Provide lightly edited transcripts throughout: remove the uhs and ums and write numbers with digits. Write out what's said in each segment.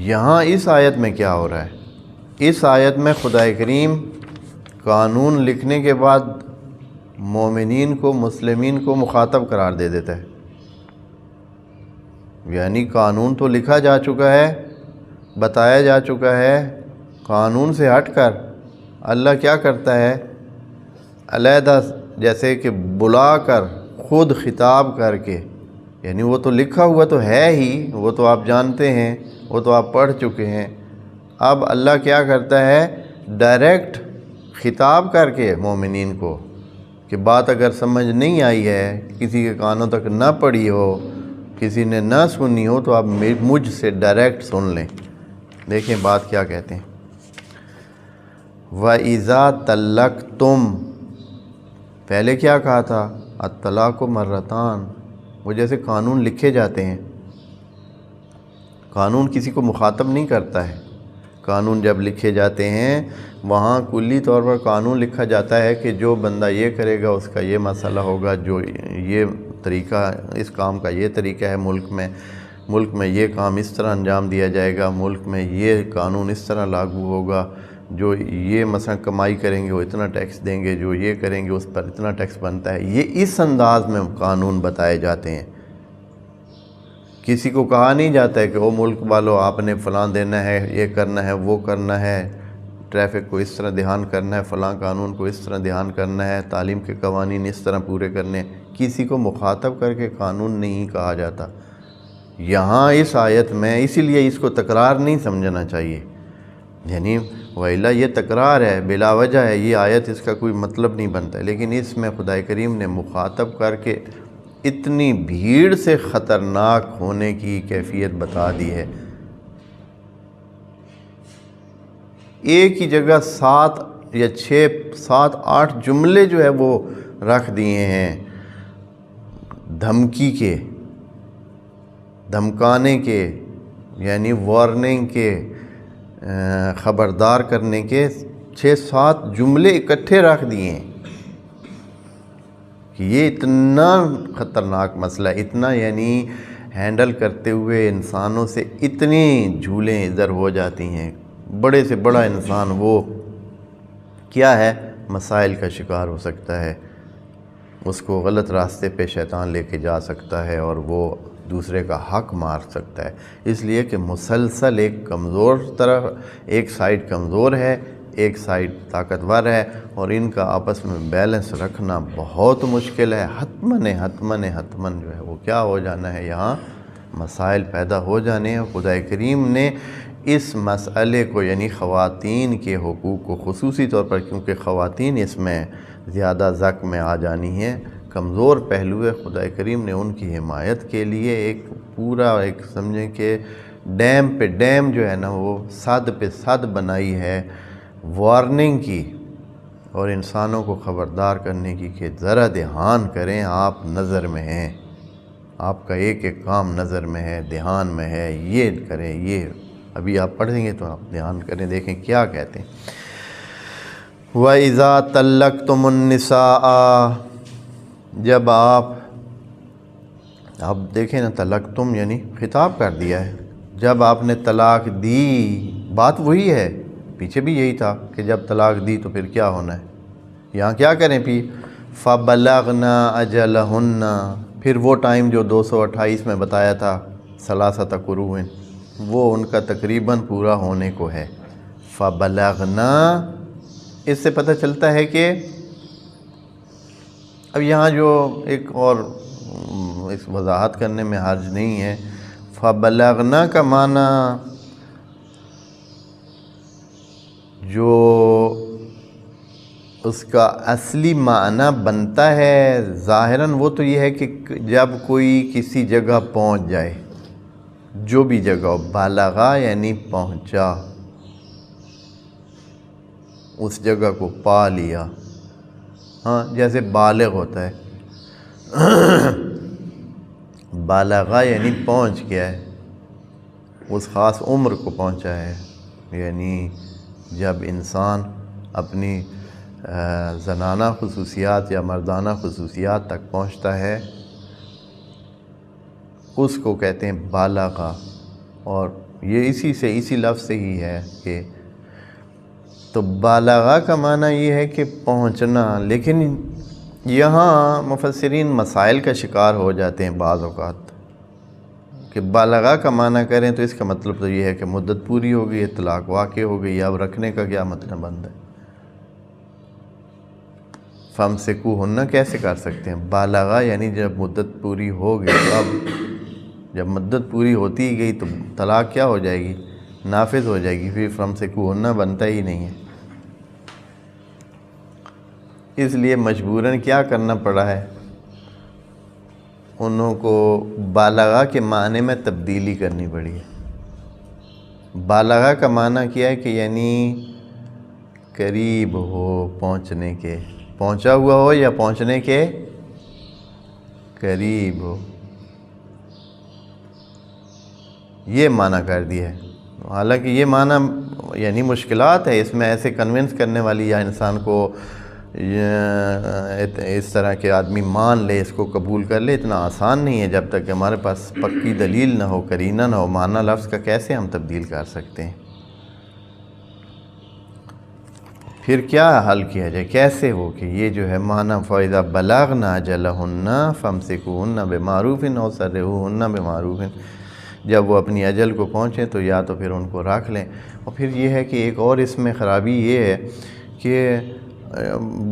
یہاں اس آیت میں کیا ہو رہا ہے؟ اس آیت میں خدا کریم قانون لکھنے کے بعد مومنین کو، مسلمین کو مخاطب قرار دے دیتا ہے۔ یعنی قانون تو لکھا جا چکا ہے، بتایا جا چکا ہے، قانون سے ہٹ کر اللہ کیا کرتا ہے؟ علیحدہ جیسے کہ بلا کر، خود خطاب کر کے، یعنی وہ تو لکھا ہوا تو ہے ہی، وہ تو آپ جانتے ہیں، وہ تو آپ پڑھ چکے ہیں۔ اب اللہ کیا کرتا ہے؟ ڈائریکٹ خطاب کر کے مومنین کو کہ بات اگر سمجھ نہیں آئی ہے، کسی کے کانوں تک نہ پڑی ہو، کسی نے نہ سنی ہو، تو آپ مجھ سے ڈائریکٹ سن لیں۔ دیکھیں بات کیا کہتے ہیں۔ وَإِذَا طَلَّقْتُمْ، پہلے کیا کہا تھا؟ الطلاق مرتان۔ وہ جیسے قانون لکھے جاتے ہیں، قانون کسی کو مخاطب نہیں کرتا ہے۔ قانون جب لکھے جاتے ہیں وہاں کلی طور پر قانون لکھا جاتا ہے کہ جو بندہ یہ کرے گا اس کا یہ مسئلہ ہوگا، جو یہ طریقہ، اس کام کا یہ طریقہ ہے، ملک میں یہ کام اس طرح انجام دیا جائے گا، ملک میں یہ قانون اس طرح لاگو ہوگا، جو یہ مثلا کمائی کریں گے وہ اتنا ٹیکس دیں گے، جو یہ کریں گے اس پر اتنا ٹیکس بنتا ہے۔ یہ اس انداز میں قانون بتائے جاتے ہیں۔ کسی کو کہا نہیں جاتا ہے کہ وہ ملک والوں آپ نے فلاں دینا ہے، یہ کرنا ہے، وہ کرنا ہے، ٹریفک کو اس طرح دھیان کرنا ہے، فلاں قانون کو اس طرح دھیان کرنا ہے، تعلیم کے قوانین اس طرح پورے کرنے ہیں۔ کسی کو مخاطب کر کے قانون نہیں کہا جاتا۔ یہاں اس آیت میں اسی لیے اس کو تکرار نہیں سمجھنا چاہیے، یعنی وَإِلَّا یہ تکرار ہے، بلا وجہ ہے، یہ آیت اس کا کوئی مطلب نہیں بنتا، لیکن اس میں خدا کریم نے مخاطب کر کے اتنی بھیڑ سے خطرناک ہونے کی کیفیت بتا دی ہے۔ ایک ہی جگہ 7 یا 6 7 8 جملے جو ہے وہ رکھ دیے ہیں دھمکی کے، دھمکانے کے، یعنی وارننگ کے، خبردار کرنے کے 6 7 جملے اکٹھے رکھ دیے ہیں کہ یہ اتنا خطرناک مسئلہ، اتنا یعنی ہینڈل کرتے ہوئے انسانوں سے اتنی جھولیں ادھر ہو جاتی ہیں، بڑے سے بڑا انسان وہ کیا ہے، مسائل کا شکار ہو سکتا ہے، اس کو غلط راستے پہ شیطان لے کے جا سکتا ہے اور وہ دوسرے کا حق مار سکتا ہے۔ اس لیے کہ مسلسل ایک کمزور طرف، ایک سائیڈ کمزور ہے، ایک سائیڈ طاقتور ہے، اور ان کا آپس میں بیلنس رکھنا بہت مشکل ہے۔ حتماً جو ہے وہ کیا ہو جانا ہے، یہاں مسائل پیدا ہو جانے ہیں۔ خدا کریم نے اس مسئلے کو، یعنی خواتین کے حقوق کو، خصوصی طور پر کیونکہ خواتین اس میں زیادہ زخم میں آ جانی ہیں، کمزور پہلو ہے، خدا کریم نے ان کی حمایت کے لیے ایک پورا ایک سمجھیں کہ ڈیم پہ ڈیم جو ہے نا، وہ صد پہ صد بنائی ہے وارننگ کی اور انسانوں کو خبردار کرنے کی کہ ذرا دھیان کریں، آپ نظر میں ہیں، آپ کا ایک ایک کام نظر میں ہے، دھیان میں ہے، یہ کریں، یہ ابھی آپ پڑھیں گے تو آپ دھیان کریں، دیکھیں کیا کہتے ہیں۔ وَإِذَا طَلَّقْتُمُ النِّسَاءَ، جب آپ دیکھیں نا، طلقتم یعنی خطاب کر دیا ہے، جب آپ نے طلاق دی، بات وہی ہے، پیچھے بھی یہی تھا کہ جب طلاق دی تو پھر کیا ہونا ہے، یہاں کیا کریں پھر فَبَلَغْنَا أَجَلَهُنَّ، پھر وہ ٹائم جو 228 میں بتایا تھا، ثلاثۃ قروء، وہ ان کا تقریباً پورا ہونے کو ہے۔ فَبَلَغْنَا، اس سے پتہ چلتا ہے کہ اب یہاں جو ایک اور اس وضاحت کرنے میں حرج نہیں ہے، فَبَلَغْنَا کا معنی جو اس کا اصلی معنی بنتا ہے ظاہراً وہ تو یہ ہے کہ جب کوئی کسی جگہ پہنچ جائے، جو بھی جگہ ہو، بالغا یعنی پہنچا، اس جگہ کو پا لیا، ہاں جیسے بالغ ہوتا ہے، بالغا یعنی پہنچ گیا ہے، اس خاص عمر کو پہنچا ہے، یعنی جب انسان اپنی زنانہ خصوصیات یا مردانہ خصوصیات تک پہنچتا ہے، اس کو کہتے ہیں بالغا، اور یہ اسی لفظ سے ہی ہے کہ تو بالغہ کا معنی یہ ہے کہ پہنچنا، لیکن یہاں مفسرین مسائل کا شکار ہو جاتے ہیں بعض اوقات کہ بالغہ کا معنی کریں تو اس کا مطلب تو یہ ہے کہ مدت پوری ہو گئی ہے، طلاق واقع ہو گئی، اب رکھنے کا کیا مطلب بنتا ہے؟ فَامْسِكُوهُنَّ کیسے کر سکتے ہیں؟ بالغہ یعنی جب مدت پوری ہو گئی، تو اب جب مدت پوری ہوتی ہی گئی تو طلاق کیا ہو جائے گی؟ نافذ ہو جائے گی، پھر فَامْسِكُوهُنَّ بنتا ہی نہیں ہے۔ اس لیے مجبوراً کیا کرنا پڑا ہے؟ انہوں کو بالغہ کے معنی میں تبدیلی کرنی پڑی ہے۔ بالغہ کا معنی کیا ہے کہ یعنی قریب ہو پہنچنے کے، پہنچا ہوا ہو یا پہنچنے کے قریب ہو، یہ معنی کر دیا ہے۔ حالانکہ یہ معنی یعنی مشکلات ہے اس میں، ایسے کنونس کرنے والی یا انسان کو اس طرح کے آدمی مان لے، اس کو قبول کر لے، اتنا آسان نہیں ہے جب تک کہ ہمارے پاس پکی دلیل نہ ہو، قرینہ نہ ہو۔ معنی لفظ کا کیسے ہم تبدیل کر سکتے ہیں؟ پھر کیا حل کیا جائے؟ کیسے ہو کہ یہ جو ہے معنی فَإِذَا بَلَغْنَ أَجَلَهُنَّ فَامْسِكُوهُنَّ بِمَعْرُوفٍ أَوْ سَرِّحُوهُنَّ بِمَعْرُوفٍ، جب وہ اپنی اجل کو پہنچیں تو یا تو پھر ان کو رکھ لیں۔ اور پھر یہ ہے کہ ایک اور اس میں خرابی یہ ہے کہ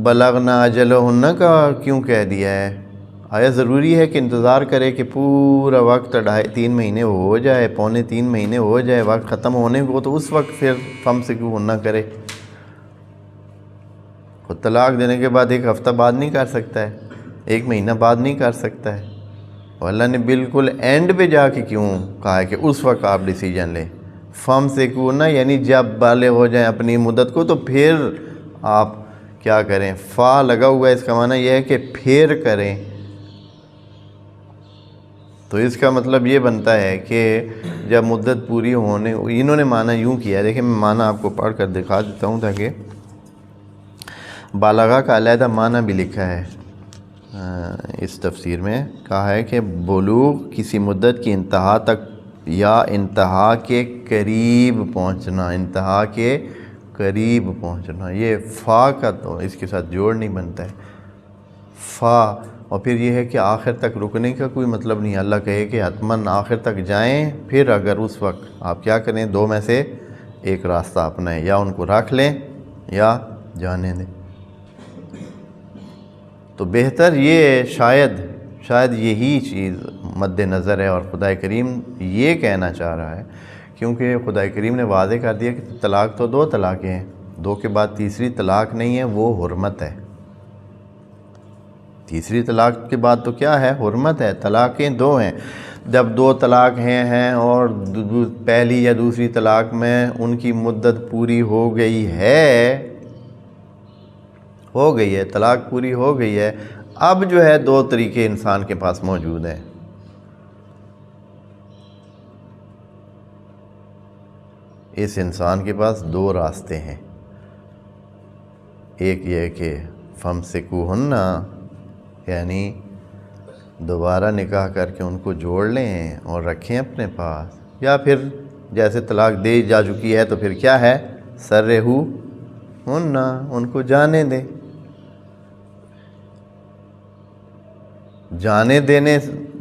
بلغنا اجلہن کا کیوں کہہ دیا ہے؟ آیا ضروری ہے کہ انتظار کرے کہ پورا وقت 2.5-3 مہینے ہو جائے، 2.25-3 مہینے ہو جائے، وقت ختم ہونے کو، تو اس وقت پھر فَامْسِكُوهُنَّ کرے؟ خود طلاق دینے کے بعد 1 ہفتہ بعد نہیں کر سکتا ہے، 1 مہینہ بعد نہیں کر سکتا ہے؟ اور اللہ نے بالکل اینڈ پہ جا کے کیوں کہا ہے کہ اس وقت آپ ڈیسیجن لیں؟ فَامْسِكُوهُنَّ یعنی جب بالغ ہو جائیں اپنی مدت کو تو پھر آپ کیا کریں؟ فا لگا ہوا ہے، اس کا معنی یہ ہے کہ پھر کریں۔ تو اس کا مطلب یہ بنتا ہے کہ جب مدت پوری ہونے، انہوں نے معنی یوں کیا ہے، دیکھیں میں معنی آپ کو پڑھ کر دکھا دیتا ہوں تاکہ بالغہ کا علیحدہ معنی بھی لکھا ہے اس تفسیر میں، کہا ہے کہ بلوغ کسی مدت کی انتہا تک یا انتہا کے قریب پہنچنا، انتہا کے قریب پہنچنا۔ یہ فا کا تو اس کے ساتھ جوڑ نہیں بنتا ہے، فا۔ اور پھر یہ ہے کہ آخر تک رکنے کا کوئی مطلب نہیں، اللہ کہے کہ حتماً آخر تک جائیں، پھر اگر اس وقت آپ کیا کریں؟ 2 میں سے ایک راستہ اپنائیں، یا ان کو رکھ لیں یا جانے دیں۔ تو بہتر یہ شاید یہی چیز مد نظر ہے، اور خدا کریم یہ کہنا چاہ رہا ہے، کیونکہ خدا کریم نے واضح کر دیا کہ طلاق تو 2 طلاقیں ہیں، 2 کے بعد تیسری طلاق نہیں ہے، وہ حرمت ہے۔ تیسری طلاق کے بعد تو کیا ہے؟ حرمت ہے۔ طلاقیں 2 ہیں، جب 2 طلاق ہیں اور پہلی یا دوسری طلاق میں ان کی مدت پوری ہو گئی ہے، طلاق پوری ہو گئی ہے، اب جو ہے 2 طریقے انسان کے پاس موجود ہیں۔ اس انسان کے پاس 2 راستے ہیں، ایک یہ کہ فَامْسِكُوهُنَّ یعنی دوبارہ نکاح کر کے ان کو جوڑ لیں اور رکھیں اپنے پاس، یا پھر جیسے طلاق دے جا چکی ہے تو پھر کیا ہے؟ سَرِّحُوهُنَّ ان کو جانے دیں۔ جانے دینے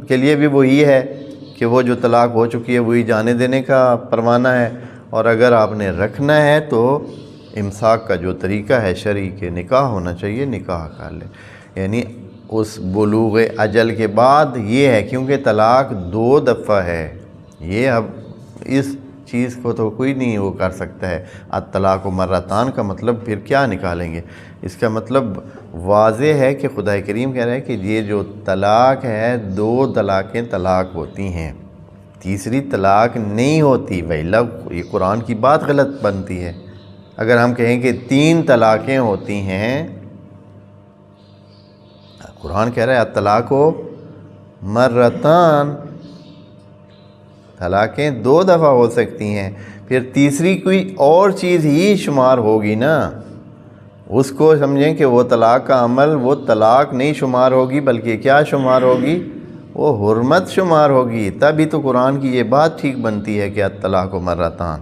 کے لیے بھی وہی ہے کہ وہ جو طلاق ہو چکی ہے وہی جانے دینے کا پروانہ ہے، اور اگر آپ نے رکھنا ہے تو امساک کا جو طریقہ ہے شرعی کے نکاح ہونا چاہیے، نکاح کر لیں۔ یعنی اس بلوغ اجل کے بعد یہ ہے، کیونکہ طلاق 2 دفعہ ہے، یہ اب اس چیز کو تو کوئی نہیں وہ کر سکتا ہے۔ الطلاق مرتان کا مطلب پھر کیا نکالیں گے؟ اس کا مطلب واضح ہے کہ خدا کریم کہہ رہا ہے کہ یہ جو طلاق ہے 2 طلاقیں طلاق ہوتی ہیں، تیسری طلاق نہیں ہوتی، وَإِلَّا یہ قرآن کی بات غلط بنتی ہے۔ اگر ہم کہیں کہ 3 طلاقیں ہوتی ہیں، قرآن کہہ رہا ہے الطلاق مرتان، طلاقیں 2 دفعہ ہو سکتی ہیں، پھر تیسری کوئی اور چیز ہی شمار ہوگی نا، اس کو سمجھیں کہ وہ طلاق کا عمل وہ طلاق نہیں شمار ہوگی، بلکہ کیا شمار ہوگی؟ وہ حرمت شمار ہوگی، تبھی تو قرآن کی یہ بات ٹھیک بنتی ہے کہ الطلاق مرتان۔